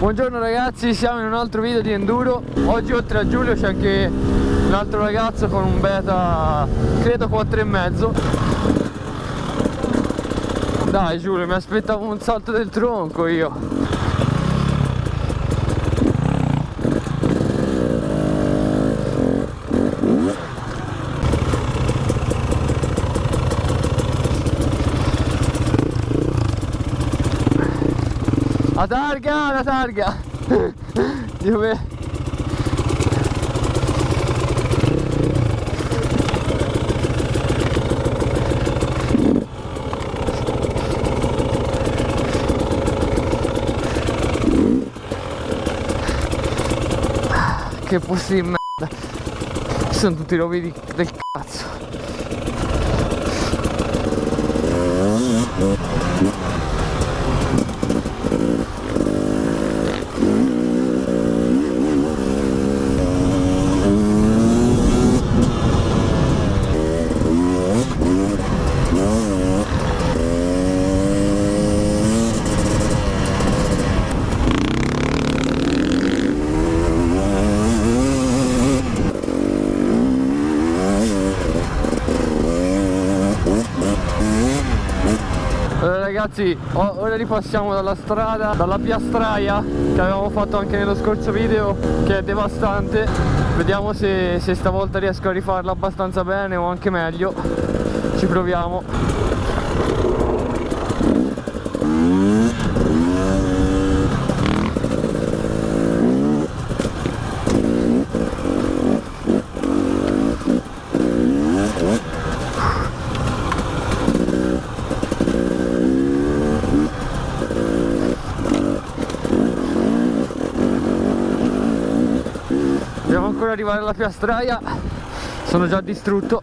Buongiorno ragazzi, siamo in un altro video di enduro. Oggi oltre a Giulio c'è anche un altro ragazzo con un beta, credo 4,5. Dai Giulio, mi aspettavo un salto del tronco io. La targa! Dove? Che posti di merda! Sono tutti rovini del cazzo! Ragazzi, ora ripassiamo dalla strada, dalla piastraia che avevamo fatto anche nello scorso video, che è devastante. Vediamo se stavolta riesco a rifarla abbastanza bene o anche meglio. Ci proviamo. Dobbiamo ancora arrivare alla piastraia, sono già distrutto.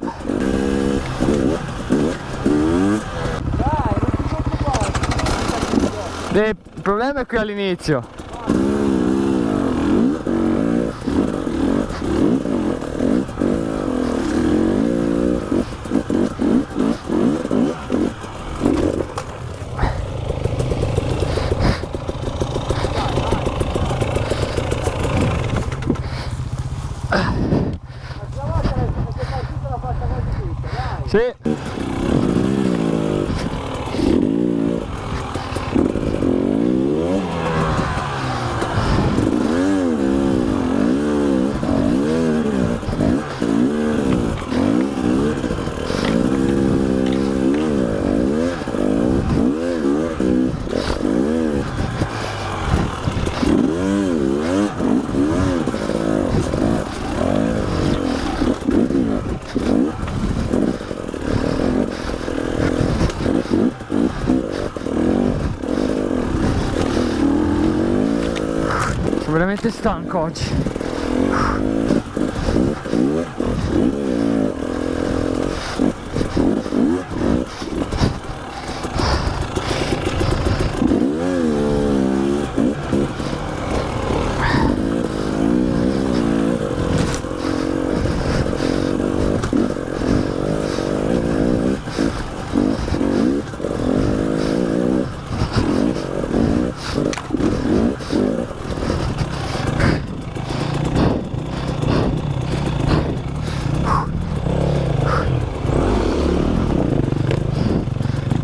Il problema è qui all'inizio. Sì. Sono veramente stanco oggi.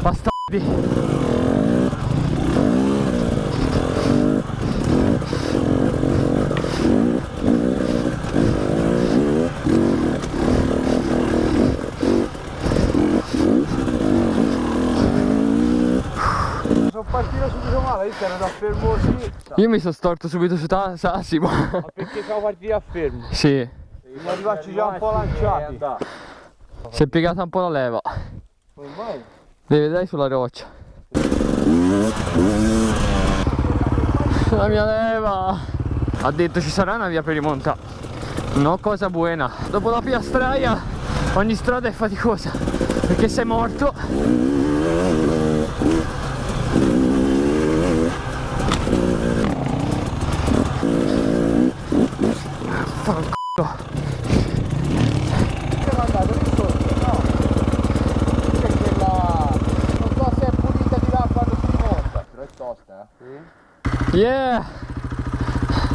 Bastardi. Sono partito subito male, io ero da fermo lì. Io mi sono storto subito su Sassi, ma perché siamo partiti a fermo? sì, Siamo arrivati già un po' lanciati. si è piegata un po' la leva. Ormai? Devi vedere sulla roccia. La mia leva! Ha detto ci sarà una via per rimontare. No, cosa buona. Dopo la piastraia ogni strada è faticosa, perché sei morto. Fanculo. Yeah!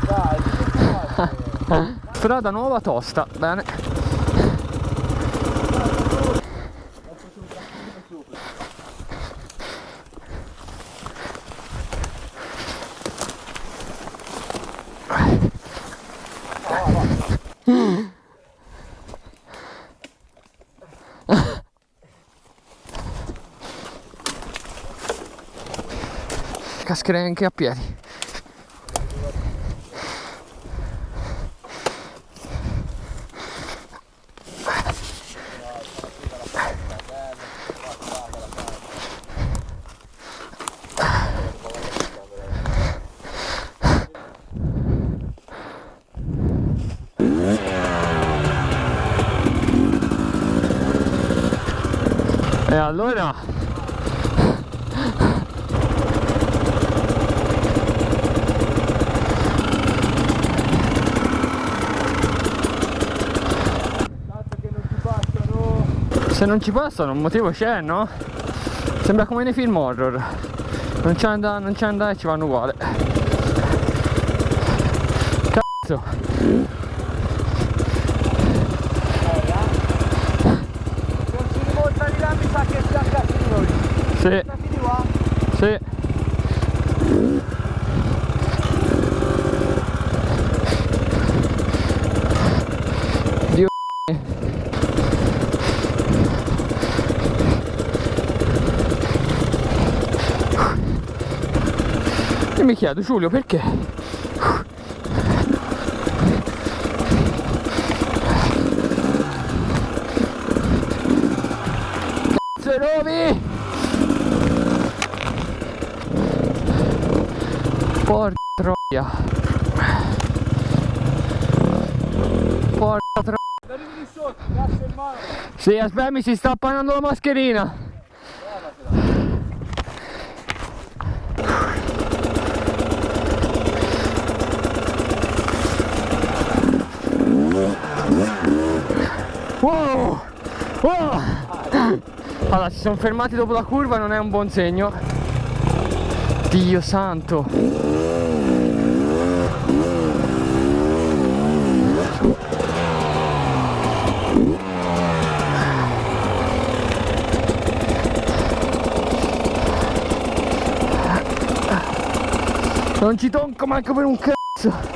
Dai, Strada nuova tosta, bene. Cascherei anche a piedi. E allora se non ci passano un motivo c'è, no? Sembra come nei film horror. Non c'è da e ci vanno uguale. Cazzo. mi sa che si accassi di noi. Sì. Di qua? Sì. Dio. Io mi chiedo, Giulio, perché? Cazzo Rovi! Porca troia! Porca troia! Arrivi di sotto, cazzo in mano. Sì, aspetta, mi si sta appannando la mascherina! Wow! Wow! Allora, si sono fermati dopo la curva, non è un buon segno. Dio santo! Non ci tonco manco per un cazzo!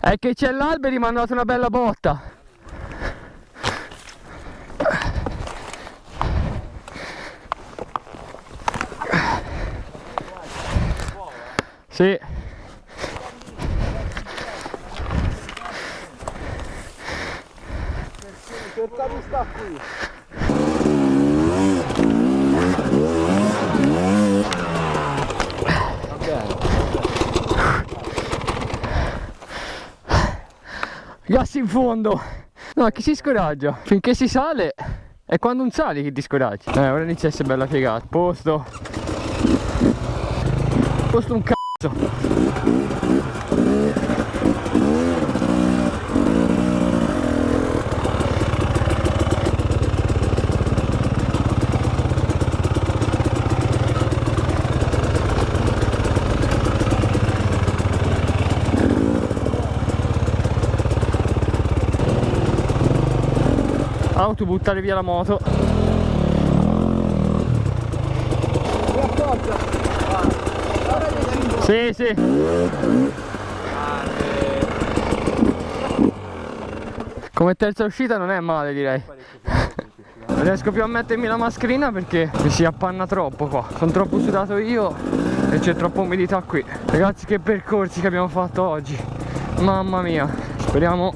È che c'è l'albero, mi hanno dato una bella botta. Sì. Cerca di sta qui. Va bene. Gas in fondo. No, chi si scoraggia? Finché si sale. È quando non sali che ti scoraggi. Ora inizia a essere bella piegata. Posto un cazzo. Auto, buttare via la moto. Sì, sì. Come terza uscita non è male, direi. Non riesco più a mettermi la mascherina perché mi si appanna troppo qua. Sono troppo sudato io e c'è troppa umidità qui. Ragazzi, che percorsi che abbiamo fatto oggi. Mamma mia. Speriamo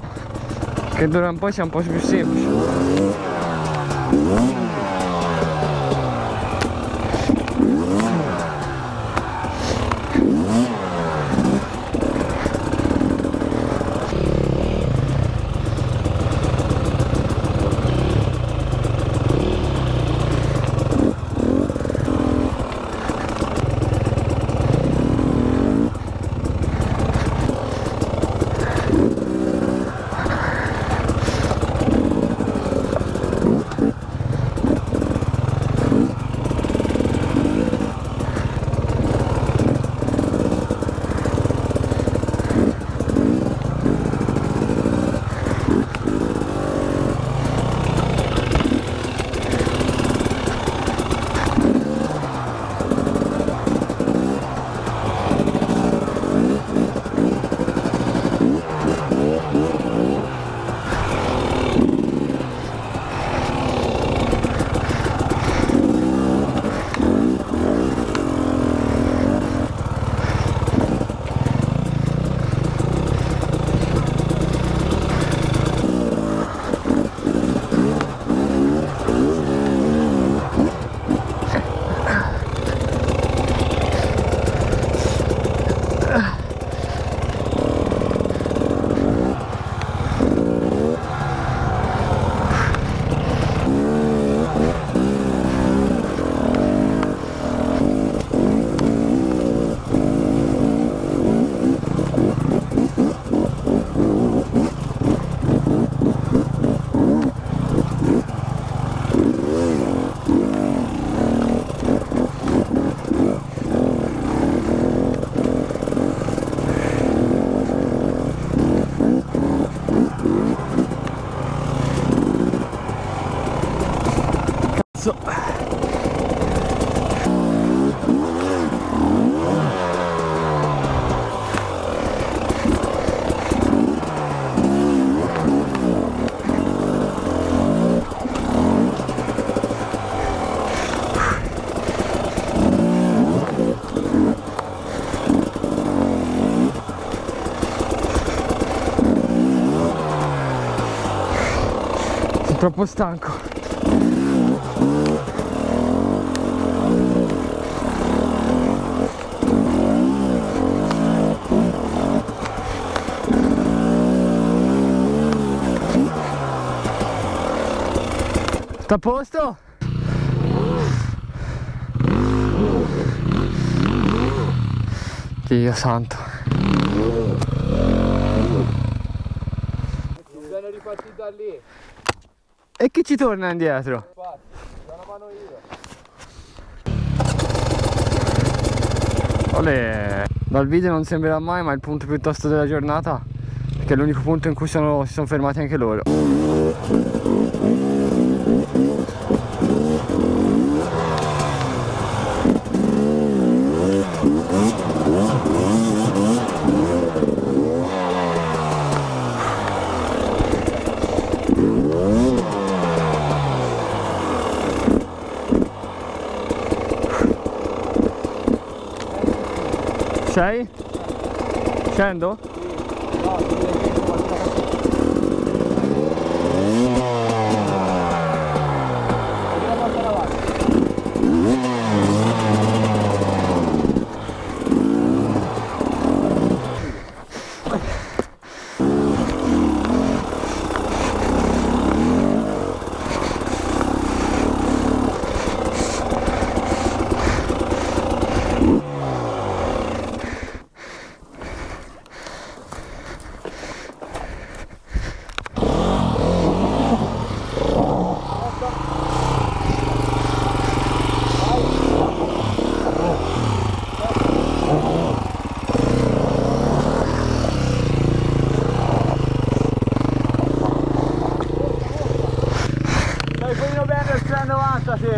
che d'ora in poi sia un po' più semplice. posto. Sono troppo stanco. Sta a posto? Dio santo. Bisogna ripartire da lì. E chi ci torna indietro? Infatti, do una mano io. Olè. Dal video non sembrerà mai, ma è il punto più tosto della giornata, che è l'unico punto in cui si sono fermati anche loro. Sei? Scendo?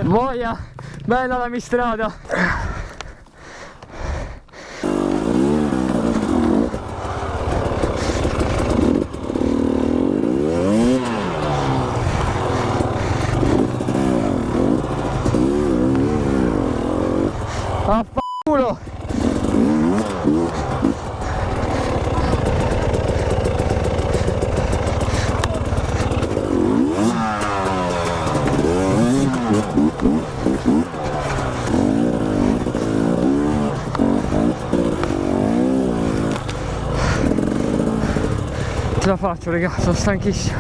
Voglia, bella la mia strada. Affanculo. Ce la faccio, raga, sono stanchissimo.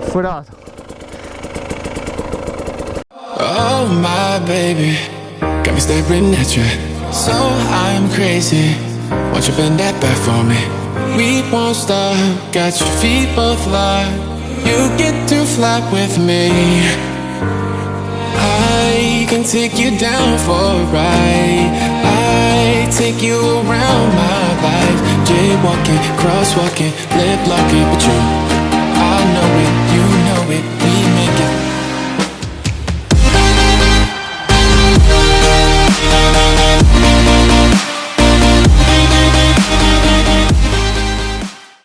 Furato. Oh my baby, got me staring at you. So I'm crazy, won't you bend that back for me? We won't stop, got your feet both locked. You get to fly with me. I can take you down for a ride. I take you around my life. Jaywalking, crosswalking, lip locking, but you, I know it.